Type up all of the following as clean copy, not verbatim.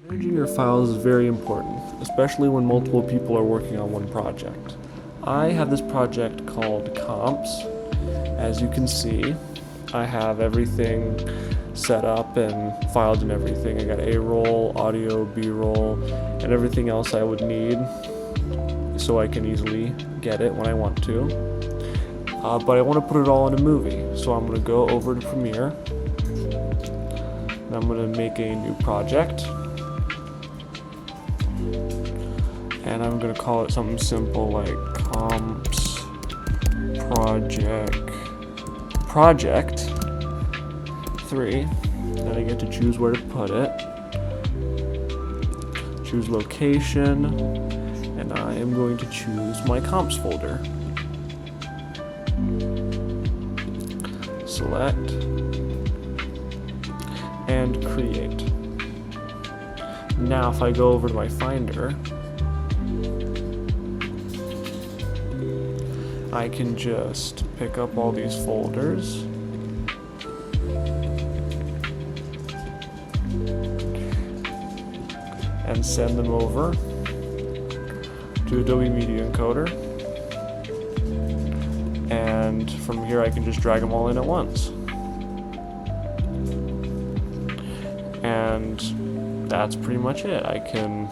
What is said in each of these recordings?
Managing your files is very important, especially when multiple people are working on one project. I have this project called Comps. As you can see, I have everything set up and filed and everything. I got A-roll, audio, B-roll, and everything else I would need so I can easily get it when I want to. But I want to put it all in a movie, so I'm going to go over to Premiere, and I'm going to make a new project, and I'm going to call it something simple like Comps Project 3. Then I get to choose where to put it, choose location, and I am going to choose my comps folder. Select and create. Now if I go over to my Finder, I can just pick up all these folders and send them over to Adobe Media Encoder, and from here I can just drag them all in at once. And that's pretty much it. I can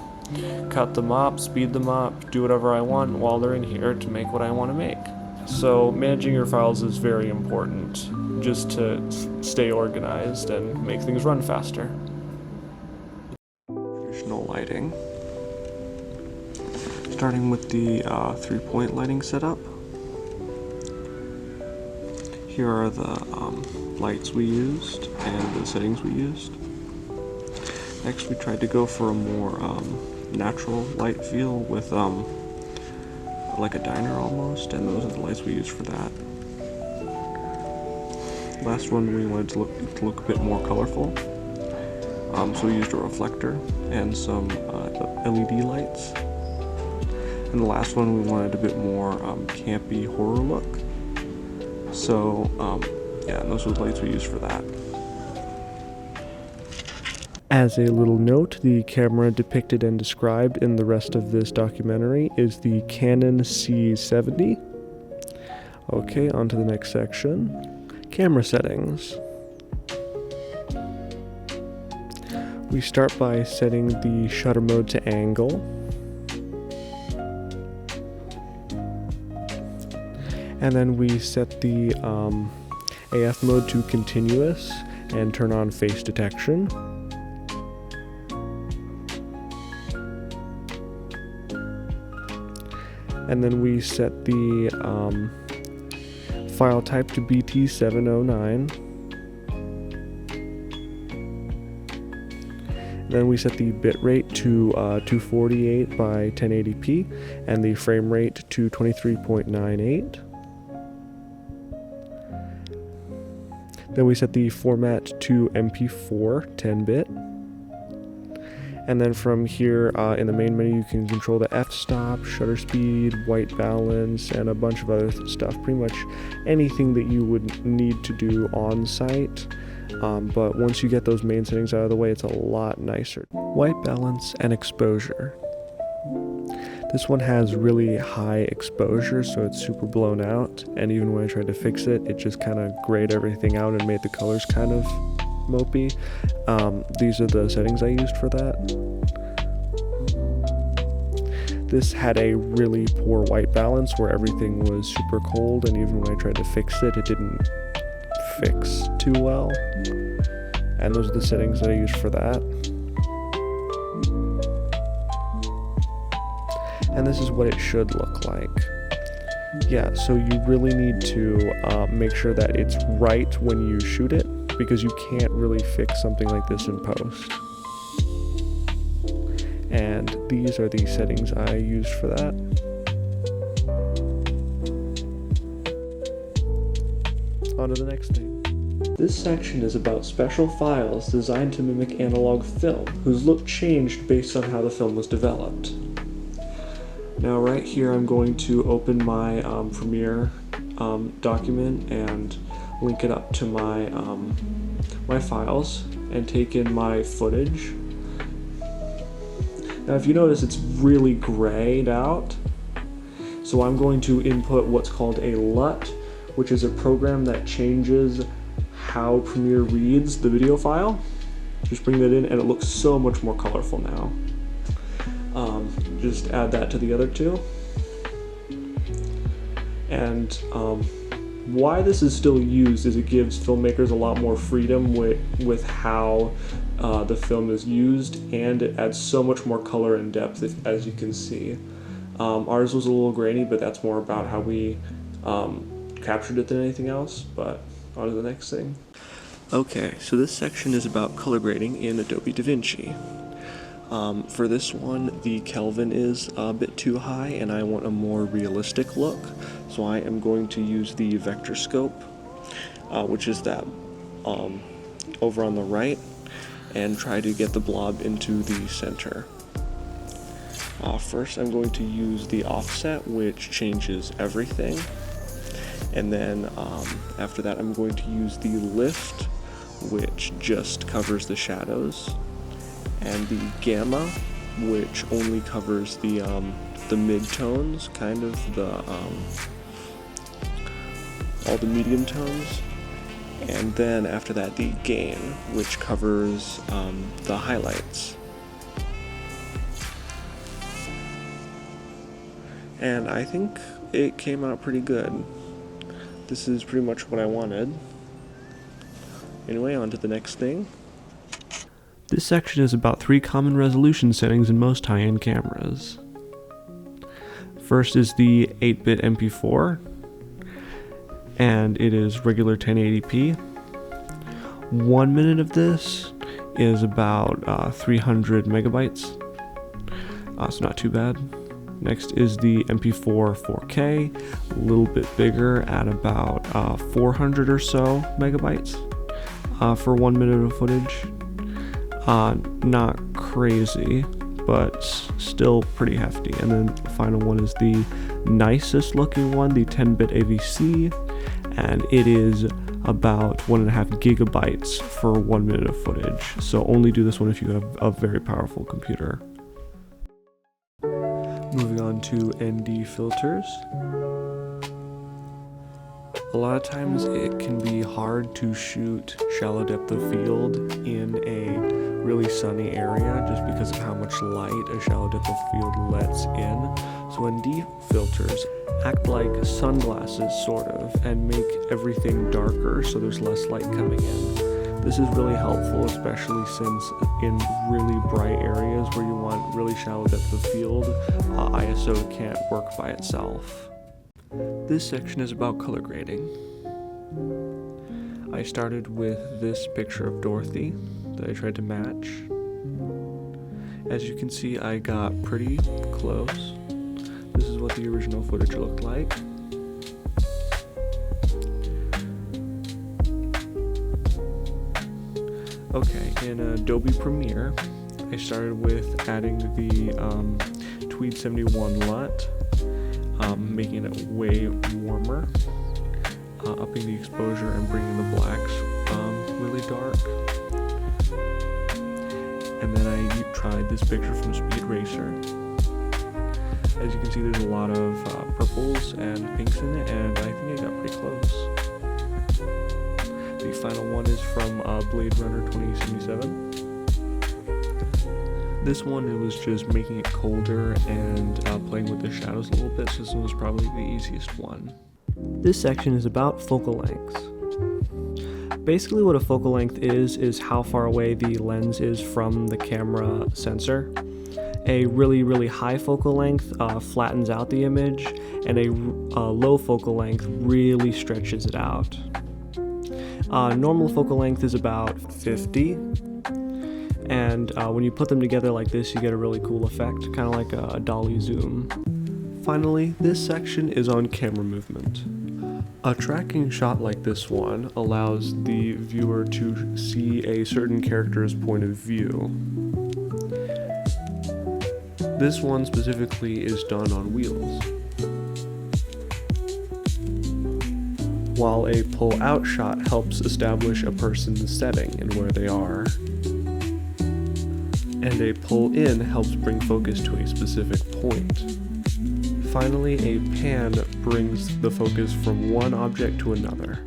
cut them up, speed them up, do whatever I want while they're in here to make what I want to make. So managing your files is very important, just to stay organized and make things run faster. Traditional lighting. Starting with the 3-point lighting setup. Here are the lights we used and the settings we used. Next we tried to go for a more natural light feel with like a diner almost, and those are the lights we used for that. Last one we wanted to look a bit more colorful, so we used a reflector and some LED lights. And the last one we wanted a bit more campy horror look, so yeah, and those were the lights we used for that. As a little note, the camera depicted and described in the rest of this documentary is the Canon C70. Okay, on to the next section. Camera settings. We start by setting the shutter mode to angle. And then we set the AF mode to continuous and turn on face detection. And then we set the file type to BT709. Then we set the bitrate to 248 by 1080p and the frame rate to 23.98. Then we set the format to MP4 10-bit. And then from here in the main menu you can control the f-stop, shutter speed, white balance, and a bunch of other stuff. Pretty much anything that you would need to do on site. But once you get those main settings out of the way, it's a lot nicer. White balance and exposure. This one has really high exposure, so it's super blown out, and even when I tried to fix it, it just kind of grayed everything out and made the colors kind of mopey. These are the settings I used for that. This had a really poor white balance where everything was super cold, and even when I tried to fix it, it didn't fix too well. And those are the settings that I used for that. And this is what it should look like. Yeah, so you really need to make sure that it's right when you shoot it, because you can't really fix something like this in post. And these are the settings I used for that. On to the next thing. This section is about special files designed to mimic analog film, whose look changed based on how the film was developed. Now right here I'm going to open my Premiere document and link it up to my my files, and take in my footage. Now if you notice, it's really grayed out. So I'm going to input what's called a LUT, which is a program that changes how Premiere reads the video file. Just bring that in and it looks so much more colorful now. Just add that to the other two. And why this is still used is it gives filmmakers a lot more freedom with how the film is used, and it adds so much more color and depth, as you can see. Ours was a little grainy, but that's more about how we captured it than anything else. But on to the next thing. Okay, so this section is about color grading in Adobe DaVinci. For this one, the Kelvin is a bit too high and I want a more realistic look, so I am going to use the vector scope, which is that over on the right, and try to get the blob into the center. First I'm going to use the offset, which changes everything, and then after that I'm going to use the lift, which just covers the shadows, and the gamma, which only covers the mid-tones, kind of all the medium tones, and then after that the gain, which covers the highlights. And I think it came out pretty good. This is pretty much what I wanted. Anyway, on to the next thing. This section is about 3 common resolution settings in most high-end cameras. First is the 8-bit MP4, and it is regular 1080p. 1 minute of this is about 300 megabytes, so not too bad. Next is the MP4 4K, a little bit bigger at about 400 or so megabytes for 1 minute of footage. Not crazy, but still pretty hefty. And then the final one is the nicest looking one, the 10-bit AVC, and it is about 1.5 gigabytes for 1 minute of footage. So only do this one if you have a very powerful computer. Moving on to ND filters. A lot of times it can be hard to shoot shallow depth of field in a really sunny area just because of how much light a shallow depth of field lets in. So ND filters act like sunglasses sort of and make everything darker so there's less light coming in. This is really helpful, especially since in really bright areas where you want really shallow depth of field, ISO can't work by itself. This section is about color grading. I started with this picture of Dorothy that I tried to match. As you can see, I got pretty close. This is what the original footage looked like. Okay, in Adobe Premiere, I started with adding the Tweed 71 LUT, making it way warmer, upping the exposure and bringing the blacks really dark. And then I tried this picture from Speed Racer. As you can see, there's a lot of purples and pinks in it, and I think I got pretty close. The final one is from Blade Runner 2077. This one, it was just making it colder and playing with the shadows a little bit, so this one was probably the easiest one. This section is about focal lengths. Basically what a focal length is how far away the lens is from the camera sensor. A really high focal length flattens out the image, and a low focal length really stretches it out. Normal focal length is about 50, and when you put them together like this, you get a really cool effect, kind of like a dolly zoom. Finally, this section is on camera movement. A tracking shot like this one allows the viewer to see a certain character's point of view. This one specifically is done on wheels, while a pull-out shot helps establish a person's setting and where they are. and a pull in helps bring focus to a specific point. Finally, a pan brings the focus from one object to another.